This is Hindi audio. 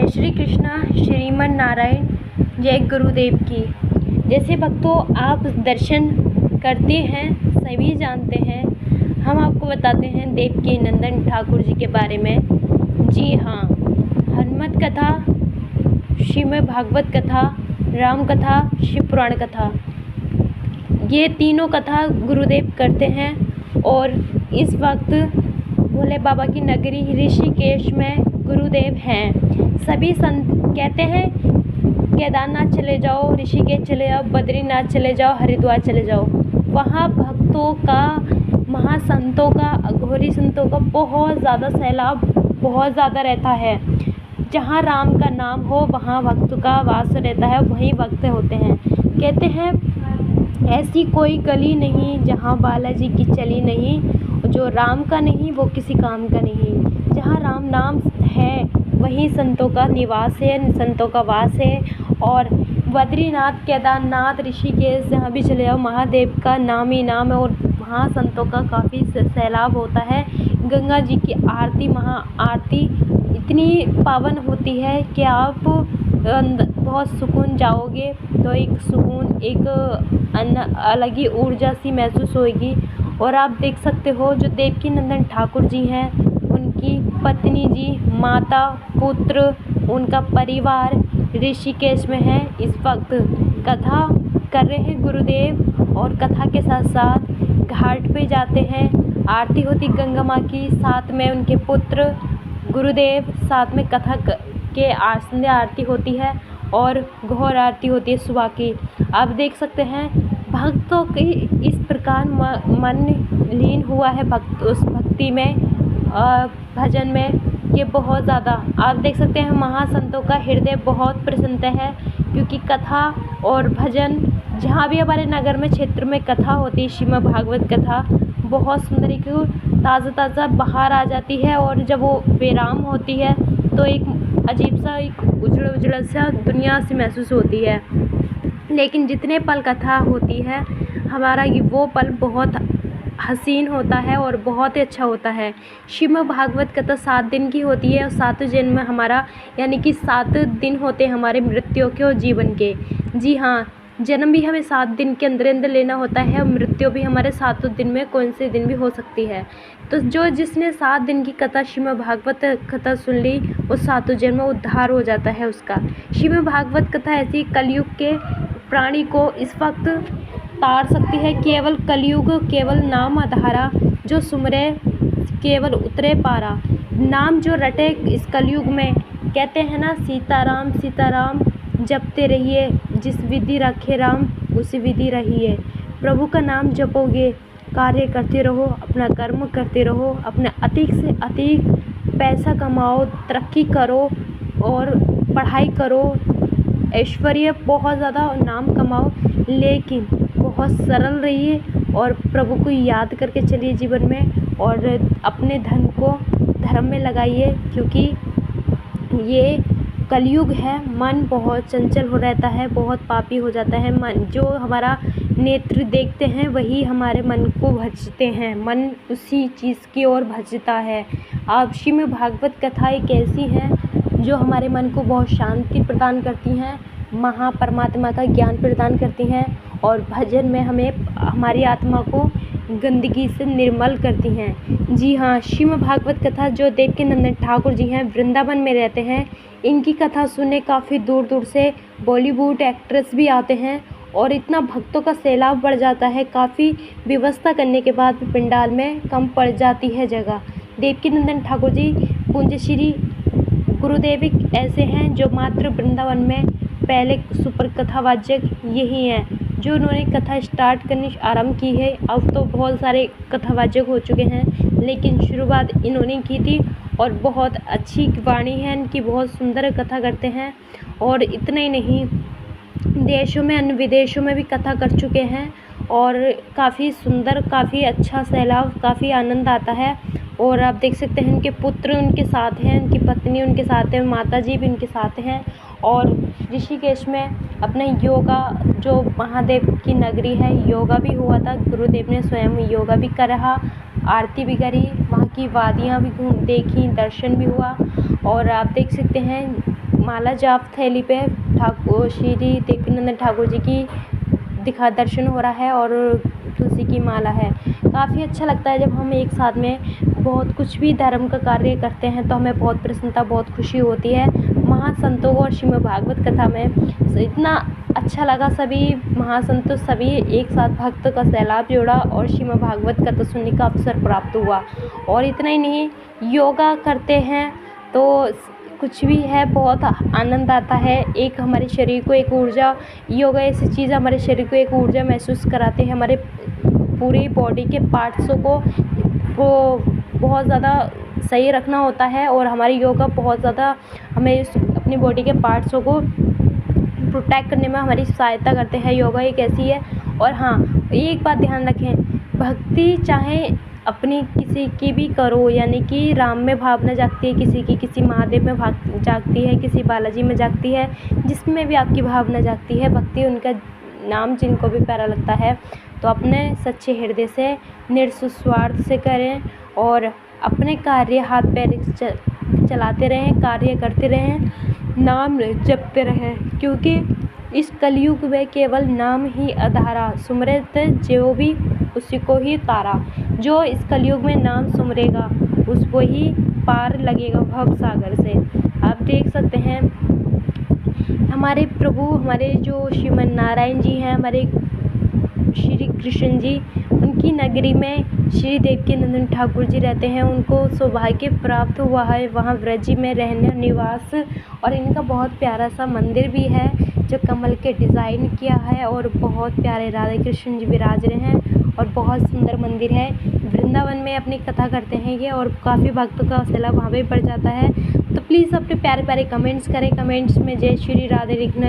जय श्री कृष्णा, श्रीमन नारायण, जय गुरुदेव की। जैसे भक्तों आप दर्शन करते हैं सभी जानते हैं, हम आपको बताते हैं देवकी नंदन ठाकुर जी के बारे में। जी हाँ, हनुमत कथा, श्रीमद् भागवत कथा, राम कथा, शिव पुराण कथा, ये तीनों कथा गुरुदेव करते हैं। और इस वक्त भोले बाबा की नगरी ऋषिकेश में गुरुदेव हैं। सभी संत कहते हैं केदारनाथ चले जाओ, ऋषिकेश चले जाओ, बद्रीनाथ चले जाओ, हरिद्वार चले जाओ, वहाँ भक्तों का, महासंतों का, अघोरी संतों का बहुत ज़्यादा सैलाब बहुत ज़्यादा रहता है। जहाँ राम का नाम हो वहाँ भक्त का वास रहता है, वहीं भक्त होते हैं। कहते हैं ऐसी कोई गली नहीं जहाँ बालाजी की चली नहीं, जो राम का नहीं वो किसी काम का नहीं। जहाँ राम नाम है वहीं संतों का निवास है, संतों का वास है। और बद्रीनाथ, केदारनाथ, ऋषिकेश जहाँ भी चले जाओ महादेव का नाम ही नाम है, और वहाँ संतों का काफ़ी सैलाब होता है। गंगा जी की आरती, महा आरती इतनी पावन होती है कि आप बहुत सुकून जाओगे, तो एक सुकून, एक अलग ही ऊर्जा सी महसूस होगी। और आप देख सकते हो जो देवकी नंदन ठाकुर जी हैं, उनकी पत्नी जी, माता, पुत्र, उनका परिवार ऋषिकेश में है। इस वक्त कथा कर रहे हैं गुरुदेव, और कथा के साथ साथ घाट पे जाते हैं, आरती होती गंगा माँ की, साथ में उनके पुत्र गुरुदेव, साथ में कथा के संध्या आरती होती है और घोर आरती होती है सुबह की। आप देख सकते हैं भक्तों की इस प्रकार मन लीन हुआ है उस भक्ति में, भजन में, कि बहुत ज़्यादा आप देख सकते हैं महासंतों का हृदय बहुत प्रसन्न है। क्योंकि कथा और भजन जहाँ भी हमारे नगर में, क्षेत्र में कथा होती है, श्रीमद् भागवत कथा बहुत सुंदर, एक ताज़ा बहार आ जाती है। और जब वो विराम होती है तो एक अजीब सा, एक उजड़ा सा दुनिया से महसूस होती है। लेकिन जितने पल कथा होती है हमारा वो पल बहुत हसीन होता है और बहुत ही अच्छा होता है। श्रीमद् भागवत कथा 7 दिन की होती है, और 7 जन्म में हमारा, यानी कि 7 दिन होते हैं हमारे मृत्यु के और जीवन के। जी हाँ, जन्म भी हमें 7 दिन के अंदर लेना होता है, और मृत्यु भी हमारे 7 दिन में कौन से दिन भी हो सकती है। तो जिसने 7 दिन की कथा, श्रीमद् भागवत कथा सुन ली, वो 7 जन्म में उद्धार हो जाता है उसका। श्रीमद् भागवत कथा ऐसी कलयुग के प्राणी को इस वक्त तार सकती है। केवल कलयुग, केवल नाम आधारा, जो सुमरे केवल उतरे पारा। नाम जो रटे इस कलयुग में, कहते हैं ना, सीताराम सीताराम जपते रहिए, जिस विधि रखे राम उसी विधि रहिए। प्रभु का नाम जपोगे, कार्य करते रहो, अपना कर्म करते रहो, अपना अधिक से अधिक पैसा कमाओ, तरक्की करो और पढ़ाई करो, ऐश्वर्य बहुत ज़्यादा नाम कमाओ, लेकिन बहुत सरल रहिए और प्रभु को याद करके चलिए जीवन में, और अपने धन को धर्म में लगाइए। क्योंकि ये कलयुग है, मन बहुत चंचल हो रहता है, बहुत पापी हो जाता है मन। जो हमारा नेत्र देखते हैं वही हमारे मन को भजते हैं, मन उसी चीज़ की ओर भजता है। आप श्रीमद् भागवत कथा एक ऐसी है जो हमारे मन को बहुत शांति प्रदान करती हैं, परमात्मा का ज्ञान प्रदान करती हैं, और भजन में हमें, हमारी आत्मा को गंदगी से निर्मल करती हैं। जी हाँ, श्रीमद् भागवत कथा जो देवकी नंदन ठाकुर जी हैं, वृंदावन में रहते हैं। इनकी कथा सुनने काफ़ी दूर दूर से बॉलीवुड एक्ट्रेस भी आते हैं, और इतना भक्तों का सैलाब बढ़ जाता है। काफ़ी व्यवस्था करने के बाद भी पंडाल में कम पड़ जाती है जगह। देवकी नंदन ठाकुर जी पूज्य श्री गुरुदेव ऐसे हैं जो मात्र वृंदावन में पहले सुपर कथावाचक यही हैं, जो उन्होंने कथा स्टार्ट करनी आरंभ की है। अब तो बहुत सारे कथावाचक हो चुके हैं, लेकिन शुरुआत इन्होंने की थी, और बहुत अच्छी वाणी है इनकी, बहुत सुंदर कथा करते हैं। और इतना ही नहीं, देशों में, अन्य विदेशों में भी कथा कर चुके हैं, और काफ़ी सुंदर, काफ़ी अच्छा सैलाब, काफ़ी आनंद आता है। और आप देख सकते हैं उनके पुत्र उनके साथ हैं, उनकी पत्नी उनके साथ है, माता जी भी उनके साथ हैं। और ऋषिकेश में अपने योगा, जो महादेव की नगरी है, योगा भी हुआ था। गुरुदेव ने स्वयं योगा भी करा, आरती भी करी, वहाँ की वादियाँ भी देखी, दर्शन भी हुआ। और आप देख सकते हैं माला जाप थैली पे ठाकुर श्री देवकीनंदन ठाकुर जी की दर्शन हो रहा है और तुलसी की माला है। काफ़ी अच्छा लगता है जब हम एक साथ में बहुत कुछ भी धर्म का कार्य करते हैं तो हमें बहुत प्रसन्नता, बहुत खुशी होती है। महासंतों को और श्रीमद् भागवत कथा में इतना अच्छा लगा, सभी महासंतों सभी एक साथ भक्त का सैलाब जोड़ा और श्रीमद् भागवत कथा सुनने का अवसर प्राप्त हुआ। और इतना ही नहीं, योगा करते हैं तो कुछ भी है, बहुत आनंद आता है। एक हमारे शरीर को एक ऊर्जा, योगा ऐसी चीज़ हमारे शरीर को एक ऊर्जा महसूस कराते हैं। हमारे पूरी बॉडी के पार्ट्सों को बहुत ज़्यादा सही रखना होता है और हमारी योगा बहुत ज़्यादा हमें अपनी बॉडी के पार्ट्सों को प्रोटेक्ट करने में हमारी सहायता करते हैं। योगा एक ऐसी है। और हाँ, एक बात ध्यान रखें, भक्ति चाहे अपनी किसी की भी करो, यानी कि राम में भावना जागती है किसी की, किसी महादेव में जागती है, किसी बालाजी में जागती है, जिसमें भी आपकी भावना जागती है, भक्ति उनका नाम जिनको भी प्यारा लगता है तो अपने सच्चे हृदय से निस्वार्थ से करें और अपने कार्य हाथ पैर चलाते रहें, कार्य करते रहें, नाम जपते रहें, क्योंकि इस कलयुग में केवल नाम ही आधारा, सुमरत जो भी उसी को ही तारा। जो इस कलयुग में नाम सुमरेगा उसको ही पार लगेगा भव सागर से। आप देख सकते हैं हमारे प्रभु, हमारे जो श्रीमन नारायण जी हैं, हमारे श्री कृष्ण जी, उनकी नगरी में श्री देवकीनंदन ठाकुर जी रहते हैं। उनको सौभाग्य प्राप्त हुआ है वहाँ व्रज में रहने निवास, और इनका बहुत प्यारा सा मंदिर भी है जो कमल के डिज़ाइन किया है और बहुत प्यारे राधे कृष्ण जी विराज रहे हैं और बहुत सुंदर मंदिर है। वृंदावन में अपनी कथा करते हैं ये और काफ़ी भक्तों का सैलाब वहाँ पे पड़ जाता है। तो प्लीज़ अपने प्यारे प्यारे कमेंट्स करें, कमेंट्स में जय श्री राधे लिखना